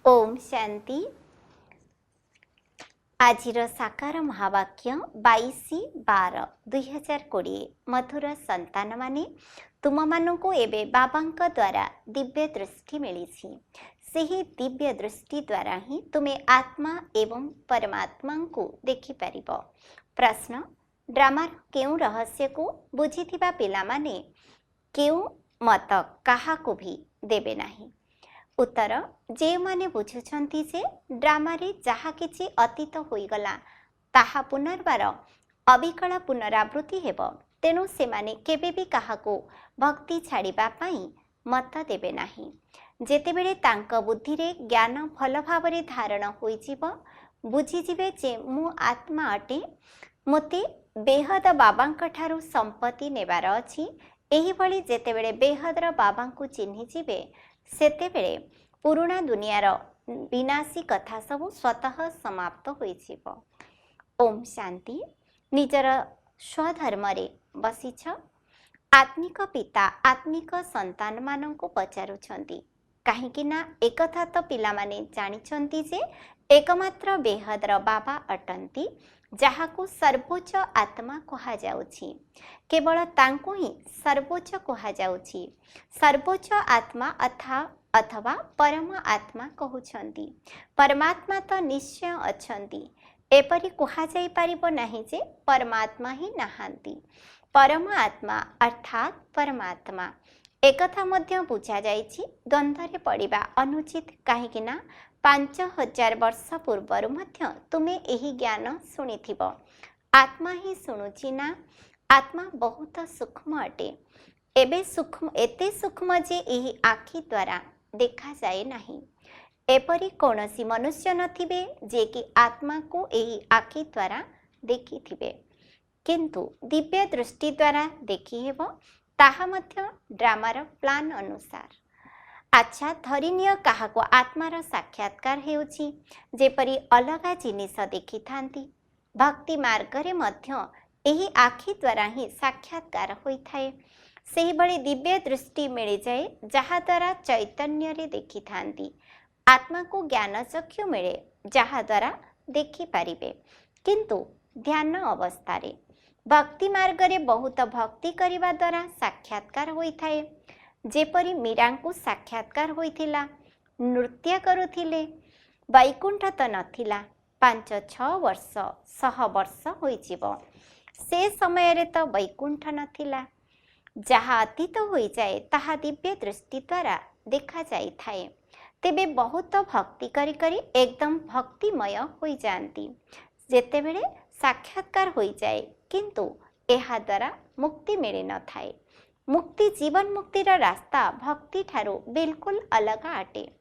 ओम शांति। आजिर साकार महावाक्य 22/12/2020 मधुर संतान माने तुम मानू एबे बाबांक द्वारा दिव्य दृष्टि मिली। सही दिव्य दृष्टि द्वारा ही तुम्हें आत्मा एवं परमात्मा को देखिपर। प्रश्न, ड्रामार केउ रहस्य को बुझीथिबा पिला माने केउ मत काहाको भी देबे नाही। उत्तर, जे माने बुझुछंती जे ड्रामारे जहा किछि अतीत होइगला ताहा पुनर्बार अविकल पुनरावृत्ति हेब, तेणु से माने केबे भी काहाको भक्ति छाड़िबा पई मत देबे नाही। जेतेबेले तांक बुद्धिरे ज्ञान भल भावरे धारण होइजिब, बुझिजिबे जे मु आत्मा अटे, मोते बेहद बाबांक ठारू संपत्ति नेबार अछि। एही भली जेतेबेले बेहदर बाबांकु चिन्हिजिबे, सेतेबेले पुराणा दुनियार विनाशी कथा सब स्वतः समाप्त होइजिब। ओम शांति। निजर स्वधर्मरे बसिछ। आत्मिक पिता आत्मिक संतान मानंकु पचारुछंती, काहेकि ना एकथा तो पिला माने जानिछंती जे एकमात्र बेहदर बाबा अटंती, जहाकू सर्वोच्च आत्मा कहा जाउछि। केवल तांको ही सर्वोच्च कहा जाउछि। सर्वोच्च आत्मा अथवा परम आत्मा कहउछंती। परमात्मा तो निश्चय अछंती। एपरि कहा जाई परिबो नाही जे परमात्मा ही नाहांती। परम आत्मा अर्थात परमात्मा एकथा मध्य बुझा जाइछि। द्वंद्वरे पड़िबा अनुचित, काहेकि ना 5000 वर्ष पूर्वर मध्य तुमे एही ज्ञान सुनिथिब। आत्मा ही सुनुछि ना। आत्मा बहुत सूक्ष्म अटे। एबे सूक्ष्म एते सूक्ष्म जे एही आखि द्वारा देखा जाए नहीं। एपरि कौनसी मनुष्य नथिबे जे कि आत्मा को एही आखि द्वारा देखिथिबे, किंतु दिव्य दृष्टि द्वारा देखि हेबो, ताहा मध्य ड्रामार प्लान अनुसार। अच्छा, धरिनिय काहाको आत्मार साक्षात्कार हेउछि, जेपरि अलगा जिनिस देखि थांती। भक्ति मार्गरे मध्य एही आखि द्वारा ही साक्षात्कार होइथाए। सेही बड़ी दिव्य दृष्टि मिल जाए, जहा द्वारा चैतन्य रे देखि थांती। आत्मा को ज्ञान चक्षु मिले, जहा द्वारा देखि पारिबे, किंतु ध्यान अवस्थारे। भक्ति मार्गरे बहुत भक्ति करिबा द्वारा साक्षात्कार होइथाए। जेपरि मीरांकु साक्षात्कार होइथिला, नृत्य करुथिले, वैकुंठ तो नथिला। 5-6 वर्ष 100 वर्ष होइजिब, से समय रे तो वैकुंठ नथिला। जहा अतीत होई जाए ताहा दिव्य दृष्टि द्वारा देखा जाई थाए। तेबे बहुत भक्ति करी करी एकदम भक्तिमय होई जानती। जेतेबेले साक्षात्कार होई जाए, किंतु एहा द्वारा मुक्ति मिले न थाए। मुक्ति जीवन मुक्तिर रास्ता भक्ति ठारू बिल्कुल अलग अटे।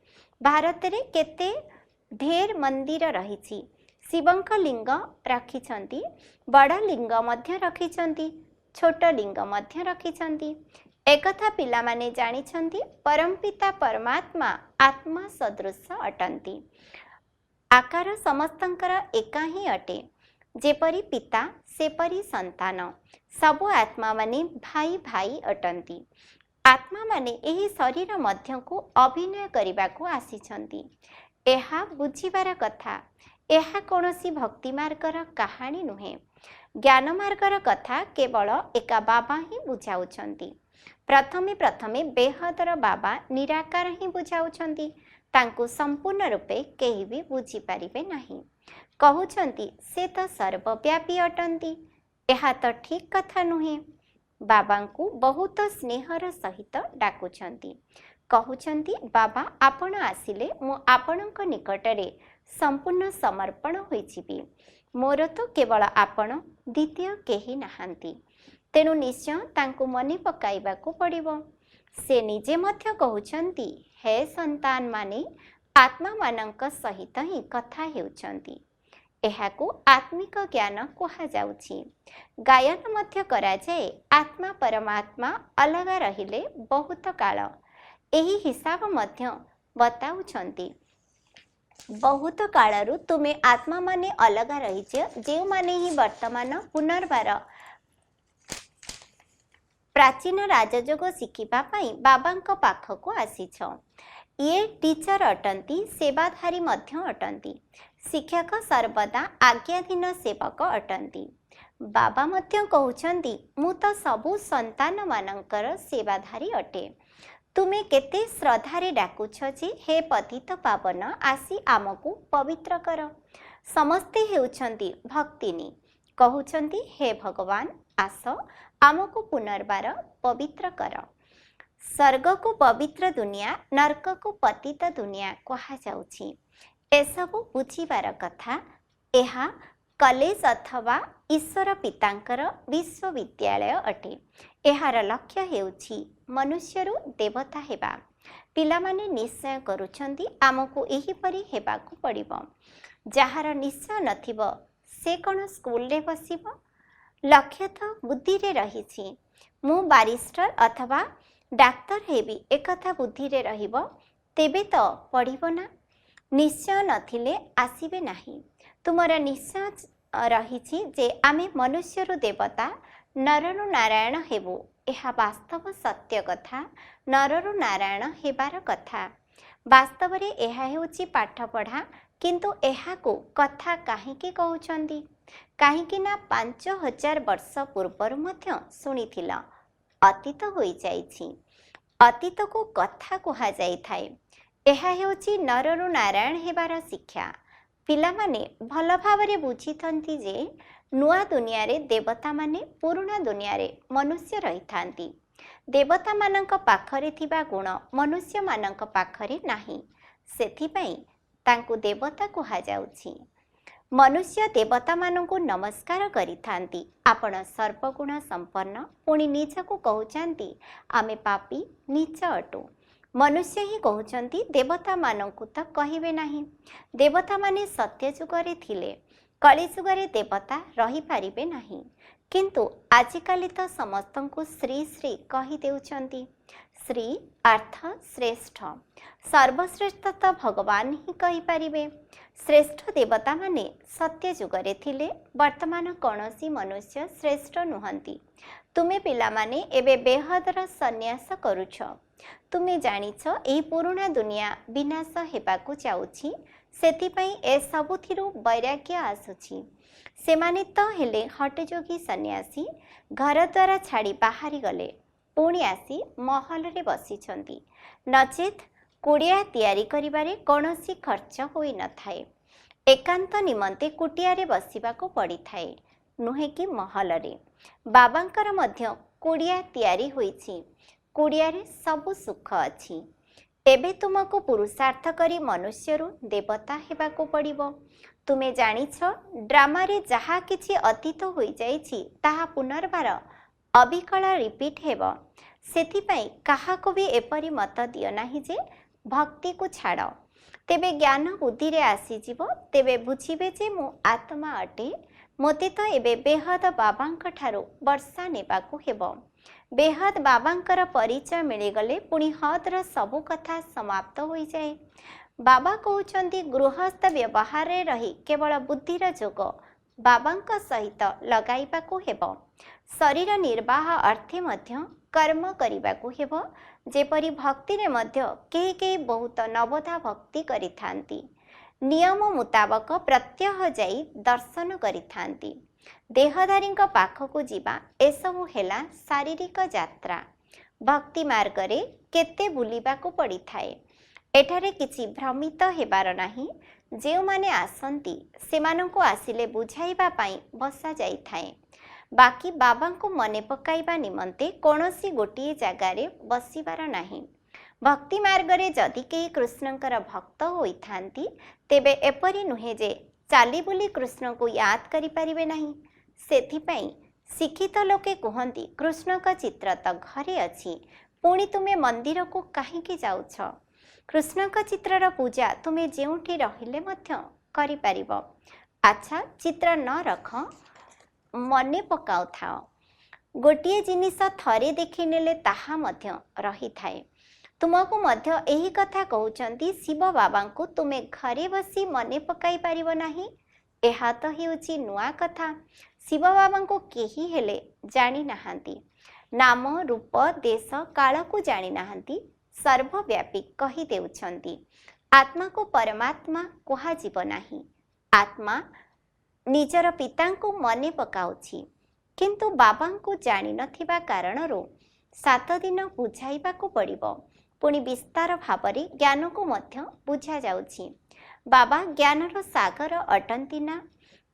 भारत रे केते ढेर मंदिर रहिछि। शिवंक लिंग रखिछंती, बड़ लिंग मध्य रखिछंती, छोट लिंग मध्य रखिछंती। एकथा पिला माने जानिछंती, परमपिता परमात्मा आत्मा सदृश अटंती। आकार समस्तंकर एका ही अटे। जेपरि पिता सेपरि संतान। सबु आत्मा माने भाई भाई अटंती। आत्मा माने एही शरीर मध्य को अभिनय करिबा को आसीछंती। एहा बुझिबार कथा। एहा कोनोसी भक्ति मार्गर कहानी नुहे। ज्ञान मार्गर कथा केवल एका बाबा ही बुझाउछंती। प्रथमे बेहदर बाबा निराकार ही बुझाउछंती। तांको संपूर्ण रूपे केही भी बुझी पारिबे नाही। कहउछंती से तो सर्वव्यापी अटंती। एहा तो ठीक कथा नुहे। बाबांकु बहुत स्नेहर सहित डाकुछंती। कहउछंती, बाबा आपण आसिले मु आपणक निकटरे संपूर्ण समर्पण होइजिबी। मोर तो केवल आपण, द्वितीय केही नाहांती। तेणु निश्चय तांको मने पकाइबाकू पड़िबो। से निजे मध्य कहउछंती, हे संतान माने आत्मा मानंक सहित ही कथा हेउछंती। एहाकू आत्मिक ज्ञान कहा जाउछि। गायन मध्य करा जाए, आत्मा परमात्मा अलग रहिले बहुत काल। एही हिसाब मध्य बताउछंती। बहुत कालरू तुमे आत्मा माने अलग रहिछ, जे माने ही वर्तमान पुनर्बार प्राचीन राजयोग शिखिबा पई बाबांक पाखको आसीछ। ये टीचर अटंती, सेवाधारी मध्य अटंती। शिक्षक सर्वदा आज्ञाधीन सेवक अटंती। बाबा मध्य कहउछंती मु तो सबु संतान मानकर सेवाधारी अटे। तुमे केते श्रद्धारे डाकुछ जे हे पतित पावन आसी आमको पवित्र कर। समस्ते हेउछंती भक्तिनी, कहउछंती हे भगवान आस आमको पुनर्बार पवित्र कर। स्वर्ग को पवित्र दुनिया, नरक को पतित दुनिया कहा जाउछि। एसबु बुझिबार कथा। एहा कलेज अथवा ईश्वर पितांकर विश्वविद्यालय अटे। एहार लक्ष्य हेउछि मनुष्यरु देवता हेबा। पिलामाने निश्चय करुछंती आमको एहिपरि हेबाकु पड़िबो। जहार निश्चय नथिबो से कोन स्कूल रे बसिबो। लक्ष्य तो बुद्धि रे रहिछि। मु बारिस्टर अथवा डाक्तर हेबी एकथा बुद्धि रे रहिबो, तेबे तो पढ़िबो ना। निश्चय नथिले आसीबे नाही। तुमर निश्चय रहिछि जे आमे मनुष्यरु देवता, नररु नारायण हेबु। एहा वास्तव सत्य कथा, नररु नारायण हेबार कथा। वास्तव रे एहा हेउछि पाठ पढ़ा, किंतु एहाकु कथा काहीकि कहउछंती? काहीकि ना 5000 वर्ष पूर्वरु मध्य सुनिथिला। अतीत होई जाइछि। अतीत को कथा कुहा जाई थाए। एहा हेउछि नररु नारायण हेबार शिक्षा। पिलामाने भल भावरे बुझिथंती जे नुआ दुनिया रे देवता माने पुराना दुनिया रे मनुष्य रही थांती। देवता मानक पाखरे थिबा गुण मनुष्य मानक पाखरे नाही, सेथिपई तांकु देवता कुहा जाउछि। मनुष्य देवता मानकु नमस्कार करिथांती। आपण सर्वगुण संपन्न, पुणी निजकु कहउचंती आमे पापी नीच अटु। मनुष्य ही कहउचंती देवता मानकु तो कहिबे नाही। देवता माने सत्य जुगरे थिले, कली जुगरे देवता रही पारिबे नाही। किंतु आजिकाली तो समस्तंकु श्री श्री कहि देउचंती। श्री अर्थ श्रेष्ठ। सर्वश्रेष्ठ तो भगवान ही कहि पारिबे। श्रेष्ठ देवता माने सत्य जुगरे थिले, वर्तमान कौनसी मनुष्य श्रेष्ठ नुहंती। तुमे पिला माने एबे बेहदर सन्यास करुछ। तुमे जानिछ एही पुराना दुनिया विनाश हेबाकु जाउछि, सेथिपई ए सबुथिरु वैराग्य आसुछि। सेमाने तो हेले हटजोगी सन्यासी, घर द्वारा छाड़ी बाहरी गले, पुणी आसी महल रे बसिछंती। नचेत कुड़िया तैयारी करिबारे कौनसी खर्च होई न थाए। एकांत निमंते कुटिया रे बसिबाको पड़ी थाए, नुहे कि महल रे। बाबांकर मध्य कुड़िया तैयारी होईछि। कुड़िया रे सबु सुख अछि। एबे तुमको पुरुषार्थ करी मनुष्यरु देवता हेबाको पड़िबो। तुमे जानिछ ड्रामा रे जहा किछि अतीत होई जाइछि ताहा पुनर्बार अबिकल रिपीट हेबो। सेथिपई काहाको भी एपरि मत दियो नाही जे भक्ति को छाड़। तेबे ज्ञान बुद्धि रे आसी जीवो। तेबे बुझिबे जे मु आत्मा अटे। मोते तो एबे बेहद बाबांक ठारो वर्षा नेबाकू हेबो। बेहद बाबांकर परिचय मिलिगले पुणी हद्र सबु कथा समाप्त होई जाए। बाबा कहउचंती गृहस्थ व्यवहार रे रही केवल बुद्धिर जोग बाबांक सहित लगाइबाकू हेबो। शरीर निर्वाह अर्थे मध्य कर्म करिबाकू हेबो। जेपरि भक्ति रे मध्य केही केही बहुत नवधा भक्ति करिथांती। नियम मुताबक प्रत्यह जाई दर्शन करिथांती। देहधारी पाखकू जीवा एसबु हेला शारीरिक यात्रा। भक्ति मार्ग रे केते बुलिबाकू पड़ी थाए। एठारे किछि भ्रमित हेबार नाही। जेउ माने आसंती सेमानंकु आसिले बुझाइबा पाई बसा जाई थाए। बाकी बाबा को मने पकाइबा निमंते कोनोसी गोटिए जगारे बसिबार नाही। भक्ति मार्ग रे जदि केही कृष्णंकर भक्त होई थांती तेबे एपरि नुहे जे चाली बुली कृष्ण को याद करि परिबे नाही। सेथिपई शिक्षित लोके कहंती कृष्ण का चित्र तो घरे अछि, पुणी तुमे मंदिर को काहीकि जाउछ। कृष्ण का चित्रर पूजा तुमे जेउठी रहिले मध्य करि परिबो। अच्छा चित्र न रख, मने पकाउ थाओ। गोटिए जिनिस थरे देखि नेले ताहा मध्य रही थाए। तुमको मध्य एही कथा कहउचंती शिव बाबा को तुमे घरे बसी मने पकाई पारिबो नाही। एहा तो हेउची नुआ कथा। शिव बाबा को केही हेले जानी नाहांती। नाम रूप देश काल को जानी नाहांती। सर्वव्यापी कही देउछंती। आत्मा को परमात्मा कुहाजिब नाही। आत्मा निजर पिता को मने पकाउछि, किंतु बाबा को जानी नथिबा कारणरो 7 दिन बुझाइबाकू पड़िबो। पुणी विस्तार भावरे ज्ञान को मध्य बुझा जाउछि। बाबा ज्ञानर सागर अटंती ना?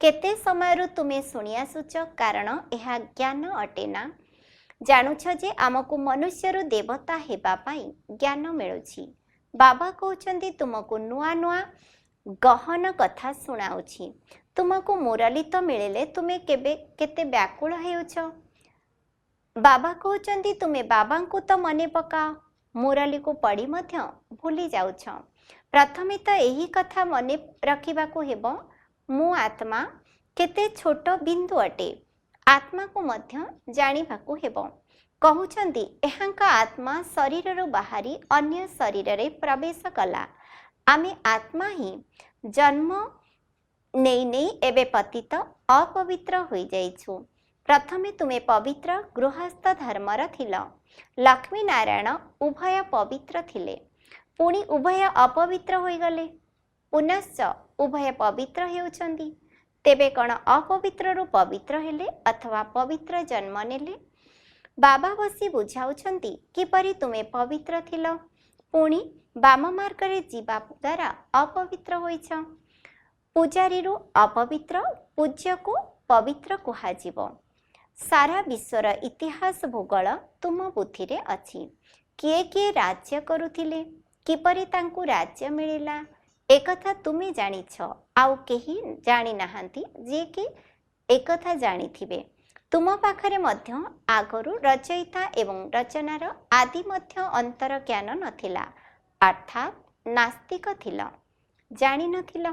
केते समयरु तुमे शुणी आसुच, कारण यह ज्ञान अटेना। जानुछ जे आमको मनुष्यरु देवता हेबा पाई ज्ञान मिलुछि। बाबा कहउछंती तुमको नुआ नुआ गहन कथा सुनाउछि। तुमको मुरली तो मिलिले तुमे केते व्याकुल हेउछ। बाबा कहउछंती तुमे बाबा को तो मने पकाओ, मुरली को पढ़ी मध्य भूली जाउछ। प्रथमे तो यही कथा मने रखिबाकू हेबो, मु आत्मा केते छोट बिंदु अटे। आत्मा को मध्य जानिबाकू हेबो। कहउछंती एहांका आत्मा शरीररु बाहरी अन्य शरीर रे प्रवेश कला। आमे आत्मा ही जन्म नहीं नहीं एबे पतित अपवित्र होई जाइछु। प्रथमे तुमे पवित्र गृहस्थ धर्मर थिल। लक्ष्मी नारायण उभय पवित्र थिले, पुणी उभय अपवित्र होई गले। पुनश्च उभय पवित्र हेउछंती। तेबे कण अपवित्ररु पवित्र हेले अथवा पवित्र जन्म नेले? बाबा बसी बुझाउछंती किपरि तुमे पवित्र थिल, पुणी बाम मार्ग रे जीवा द्वारा अपवित्र होइछ। पूजारीरु अपवित्र पूज्य को पवित्र कुहाजिब। सारा विश्वर इतिहास भूगोल तुम बुद्धि रे अछि। किए किए राज्य करुथिले, किपरि तांकु राज्य मिलिला, एकथा तुमे जानिछ, आउ केही जानि नाहांती जे कि एकथा जानिथिबे। तुम पाखरे मध्य आगरु रचयिता एवं रचनार आदि मध्य अंतर ज्ञान नथिला, अर्थात नास्तिक थिल, जानि नथिल।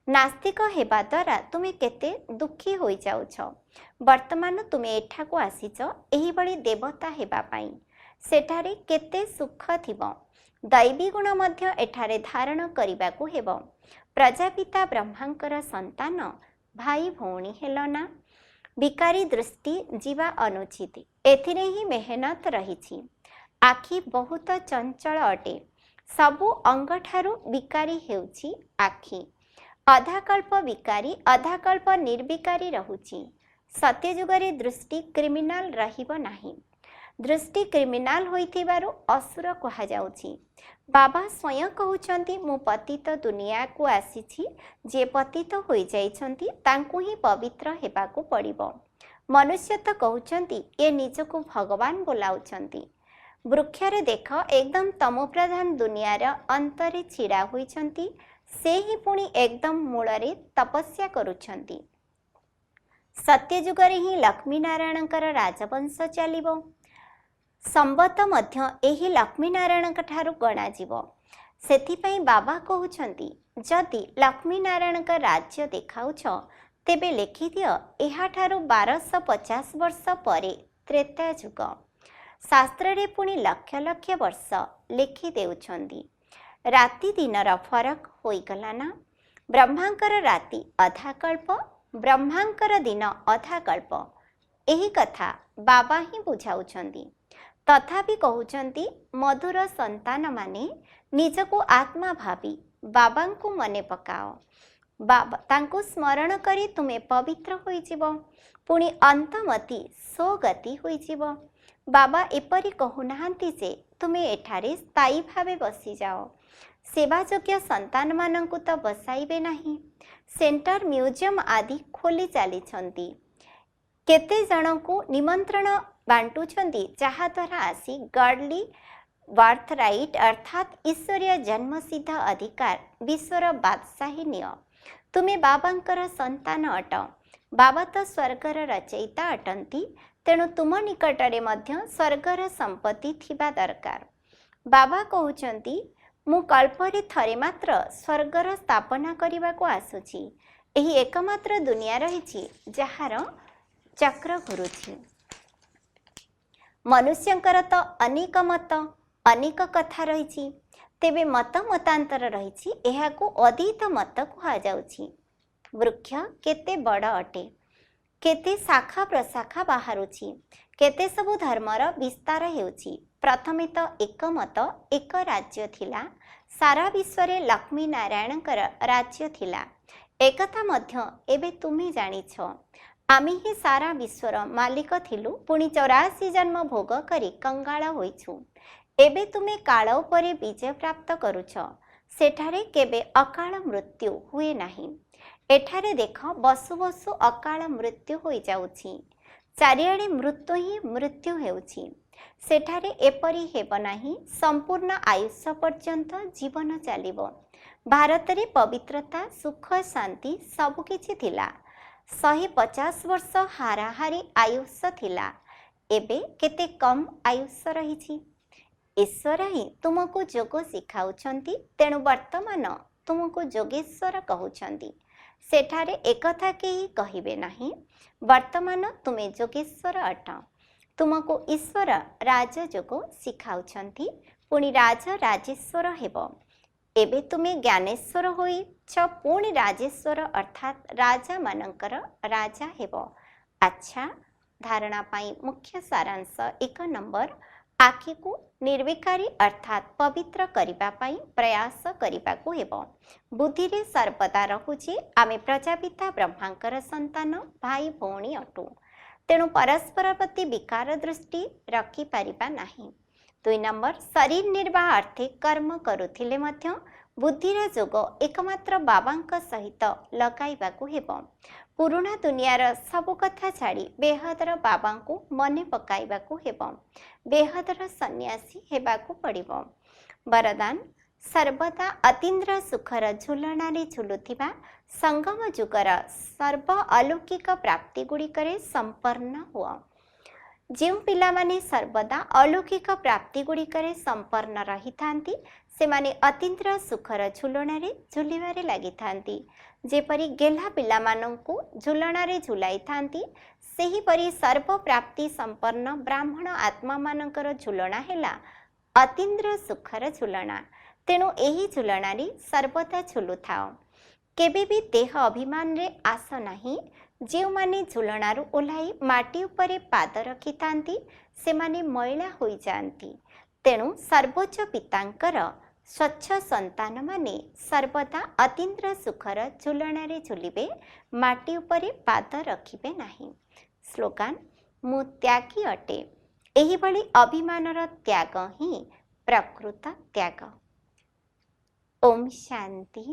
नास्तिक हेबा द्वारा तुमे केते दुखी होई जाउछ। वर्तमान तुमे एठाकू आसीच एही बळी देवता हेबा पाई। सेठारे केते सुख थिबो। दैवी गुण मध्य एठारे धारण करिबाकू हेबो। प्रजापिता ब्रह्मांकर संतान भाई भौणी हेलना। भिकारी दृष्टि जीवा अनुचित, एथिरे ही मेहनत रहिछि। आखि बहुत चंचल अटे। सबु अंग ठारू विकारी हेउछि आखि। अधाकल्प विकारी अधाकल्प निर्विकारी रहुछि। सत्यजुगरे दृष्टि क्रिमिनाल रहिब नाही। दृष्टि क्रिमिनाल होइथिबारु असुर कहा जाउछि। बाबा स्वयं कहउछंती मु पतित दुनिया को आसीछि, जे पतित होई जाइछंती तांकु ही पवित्र हेबाकू पड़िबो। मनुष्य तो कहउछंती ए निजको भगवान बोलाउछंती। वृक्षरे देख एकदम तमोप्रधान दुनियार अंतरे छिड़ा होइछंती, से ही पुणी एकदम मूलरे तपस्या करुछंती। सत्यजुगरे ही लक्ष्मी नारायणकर राजवंश चलिबो। संबत मध्य एही लक्ष्मी नारायणक ठारू गणा जीवो। सेथिपई बाबा कहउछंती जदि लक्ष्मी नारायणक राज्य देखाउछ तेबे लेखि दियो एहा ठारू 1250 वर्ष परे त्रेता जुग। शास्त्र रे पुणी लक्ष लक्ष वर्ष लेखि देउछंती। राति दिनर फरक होई गला ना? ब्रह्मांकर राति अधाकल्प, ब्रह्मांकर दिन अधाकल्प। एही कथा बाबा ही बुझाउछंती। तथापि कहउछंती मधुर संतान माने निजको आत्मा भावी बाबा को मने पकाओ। बाबा तांको स्मरण करी तुमे पवित्र होई जीवो, पुणी अंतमति सोगति होई जीवो। बाबा एपरी कहूनाहांती जे तुमे एठारे स्थायी भावे बसी जाओ। सेवा योग्य संतान मानंकु तो बसाइबे नहीं। सेंटर म्यूजियम आदि खोली चलीछंती। केते जनकु निमंत्रण बांटुछंती, जहा द्वारा आसी गॉडली बर्थ राइट अर्थात ईश्वरीय जन्मसिद्ध अधिकार विश्वर बादशाही निय। तुमे बाबांकर संतान अट। बाबा तो स्वर्गर रचयिता अटंती, तेणु तुम निकटरे मध्य स्वर्गर संपत्ति थिबा दरकार। बाबा कहउछंती मु कल्परे थरे मात्र स्वर्गर स्थापना करने को आसुछि। एही एकमात्र दुनिया रहिछि जहार चक्र घुरुछि। मनुष्यंकर तो अनेक मत अनेक कथा रहिछि, तेबे मत मतांतर रहिछि, एहाकू अद्वैत मत कहा जाउछि। वृक्ष केते बड़ अटे, केते शाखा प्रशाखा बाहरुछि, केते सबु धर्मर विस्तार हेउछि। प्रथमे तो एक मत एक राज्य थिला, सारा विश्वरे लक्ष्मी नारायणकर राज्य थिला। एकथा मध्य एबे तुमे जानिछ, आमे ही सारा विश्वर मालिक थिलु, पुणी 84 जन्म भोग करी कंगाल होइछु। एबे तुमे काल उपरे विजय प्राप्त करुछ, सेठारे केबे अकाल मृत्यु हुए नाही। एठारे देख बसु बसु अकाल मृत्यु होई जाउछि, चारिआडे मृत्यु ही मृत्यु हेउछि। सेठारे एपरि हेब नाही, संपूर्ण आयुष्य पर्यंत जीवन चलिबो। भारतरे पवित्रता सुख शांति सबकिछि थिला। 150 वर्ष हाराहारी आयुष्य थिला, एबे केते कम आयुष्य रहिछि। ईश्वर ही तुमको जोग शिखाउछंती, तेणु वर्तमान तुमको जोगेश्वर कहउछंती। सेठारे एकथा केही कहिबे नाही, वर्तमान तुमे जोगेश्वर अट। तुमको ईश्वर राजयोग शिखाउछंती, पुणी राज राजेश्वर हेब। एबे तुमे ज्ञानेश्वर होइछ, पुणी राजेश्वर अर्थात राजा मानकर राजा हेब। अच्छा, धारणा पाई मुख्य सारांश 1 नंबर, आखि को निर्विकारी अर्थात पवित्र करिबा पाई प्रयास करिबाकु हेबो। बुद्धि रे सर्वदा रहुछि आमे प्रजापिता ब्रह्मांकर संतान भाई भौणी अटु, तेणु परस्पर प्रति विकार दृष्टि रखि पारिबा नाही। 2 नंबर, शरीर निर्वाह अर्थे कर्म करुथिले मध्य बुद्धिर जोग एकमात्र बाबांक सहित लगाइबाकु हेबो। पुरुणा दुनियार सबु कथा छाड़ी बेहदर बाबांकु मने पकाइबाकु हेबो। बेहदर सन्यासी हेबाकु पड़िबो। वरदान, सर्वदा अतीन्द्र सुखर झुलणारे झुलुथिबा संगम जुगर सर्व अलौकिक प्राप्ति गुड़िकरे संपन्न हुआ। ଯେଉଁ ପିଲାମାନେ ସର୍ବଦା अलौकिक प्राप्ति गुड़िकरे संपन्न रही थांती, सेमाने अतीन्द्र सुखर झुलणारे झुलिबारे लागि थांती। जेपरि गेल्हा पिलामानंकु झुलणारे झुलाई थांती, सेही परि सर्व प्राप्ति संपन्न ब्राह्मण आत्मा मानकर झुलणा हेला अतीन्द्र सुखर झुलणा। तेणु एही झुलणारे सर्वदा झुलुथाओ। केबे भी देह अभिमान रे आस नाही। जो माने झुलणारू ओह्लाई माटी उपरे पाद रखि थांती, सेमाने मैला होई जांती। तेणु सर्वोच्च पितांकर स्वच्छ संतान माने सर्वदा अतीन्द्र सुखर झुलणारे झुलिबे, माटी उपरे पाद रखिबे नाही। स्लोगान, मु त्यागी अटे। एही भली अभिमानर त्याग ही प्रकृत त्याग। ओम शांति।